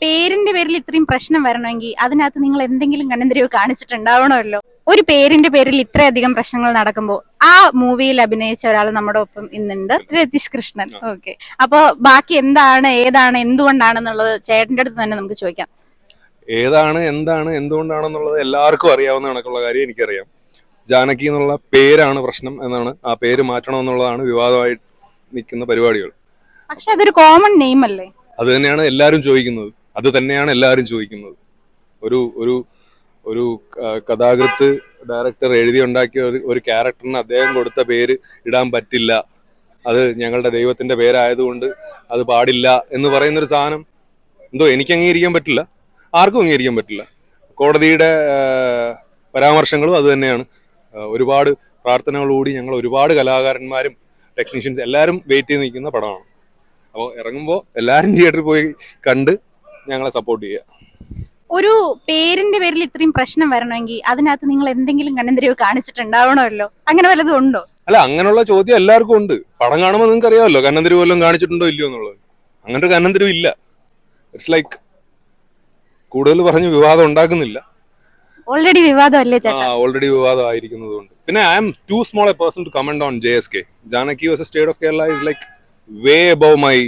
പേരിന്റെ പേരിൽ ഇത്രയും പ്രശ്നം വരണമെങ്കിൽ അതിനകത്ത് നിങ്ങൾ എന്തെങ്കിലും കണ്ണന്തിരിവ് കാണിച്ചിട്ടുണ്ടാവണമല്ലോ. ഒരു പേരിന്റെ പേരിൽ ഇത്രയധികം പ്രശ്നങ്ങൾ നടക്കുമ്പോൾ ആ മൂവിയിൽ അഭിനയിച്ച ഒരാൾ നമ്മുടെ ഒപ്പം ഇന്നുണ്ട്, രതീഷ് കൃഷ്ണൻ. ഓക്കെ, അപ്പൊ ബാക്കി എന്താണ്, ഏതാണ്, എന്തുകൊണ്ടാണെന്നുള്ളത് ചേട്ടന്റെ അടുത്ത് തന്നെ നമുക്ക് ചോദിക്കാം. ഏതാണ്, എന്താണ്, എന്തുകൊണ്ടാണെന്നുള്ളത് എല്ലാവർക്കും അറിയാവുന്ന കണക്കുള്ള കാര്യം എനിക്കറിയാം. ജാനകി എന്നുള്ള പേരാണ് പ്രശ്നം എന്നാണ്, ആ പേര് മാറ്റണമെന്നുള്ളതാണ് വിവാദമായി നിൽക്കുന്ന പരിപാടികൾ. പക്ഷെ അതൊരു കോമൺ നെയിം അല്ലേ? അത് തന്നെയാണ് എല്ലാവരും ചോദിക്കുന്നത്. ഒരു ഒരു ഒരു കഥാകൃത്ത്, ഡയറക്ടർ എഴുതി ഉണ്ടാക്കിയ ഒരു ക്യാരക്ടറിന് അദ്ദേഹം കൊടുത്ത പേര് ഇടാൻ പറ്റില്ല, അത് ഞങ്ങളുടെ ദൈവത്തിന്റെ പേരായതുകൊണ്ട് അത് പാടില്ല എന്ന് പറയുന്നൊരു സാധനം എന്തോ എനിക്ക് അംഗീകരിക്കാൻ പറ്റില്ല, ആർക്കും അംഗീകരിക്കാൻ പറ്റില്ല. കോടതിയുടെ പരാമർശങ്ങളും അത് തന്നെയാണ്. ഒരുപാട് പ്രാർത്ഥനകളോടുകൂടി ഞങ്ങൾ ഒരുപാട് കലാകാരന്മാരും ടെക്നീഷ്യൻസ് എല്ലാവരും വെയിറ്റ് ചെയ്ത് നിൽക്കുന്ന പടമാണ്. അപ്പോൾ ഇറങ്ങുമ്പോൾ എല്ലാവരും തിയേറ്ററിൽ പോയി കണ്ട് ഞങ്ങളെ സപ്പോർട്ട് ചെയ്യുക. ഒരു പേരിന്റെ പേരിൽ ഇത്രയും പ്രശ്നം വരണമെങ്കിൽ അതിനകത്ത് നിങ്ങൾ എന്തെങ്കിലും കണ്ണന്തിരിവ് കാണിച്ചിട്ടുണ്ടാവണമല്ലോ. അങ്ങനെ വല്ലതും ഉണ്ടോ? അല്ല, അങ്ങനെയുള്ള ചോദ്യം എല്ലാവർക്കും ഉണ്ട്. പടം കാണുമ്പോൾ നിങ്ങൾക്ക് അറിയാമല്ലോ കണ്ണന്തിരിവ് വല്ലതും കാണിച്ചിട്ടുണ്ടോ ഇല്ലയോ എന്നുള്ളത്. അങ്ങനെ ഒരു കണ്ണന്തിരിവ് ഇല്ല. ഇറ്റ്സ് ലൈക്ക് കൂടുതൽ പറഞ്ഞ് വിവാദം ഉണ്ടാക്കുന്നില്ല. ഓൾറെഡി വിവാദമല്ലേ ചേട്ടാ? ഓൾറെഡി വിവാദം ആയിരിക്കുന്നതുകൊണ്ട്. പിന്നെ I am too small a person to comment on JSK. Janaki versus state of Kerala is like way above my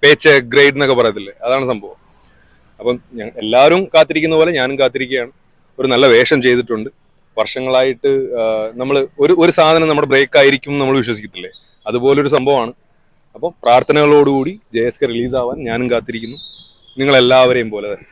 pay check grade എന്നൊക്കെ പറയത്തില്ലേ, അതാണ് സംഭവം. അപ്പം എല്ലാവരും കാത്തിരിക്കുന്ന പോലെ ഞാനും കാത്തിരിക്കുകയാണ്. ഒരു നല്ല വേഷം ചെയ്തിട്ടുണ്ട്. വർഷങ്ങളായിട്ട് നമ്മൾ ഒരു സാധനം നമ്മുടെ ബ്രേക്ക് ആയിരിക്കും നമ്മൾ വിശ്വസിക്കത്തില്ലേ, അതുപോലൊരു സംഭവമാണ്. അപ്പം പ്രാർത്ഥനകളോടുകൂടി JSK റിലീസാവാൻ ഞാനും കാത്തിരിക്കുന്നു, നിങ്ങളെല്ലാവരെയും പോലെ തന്നെ.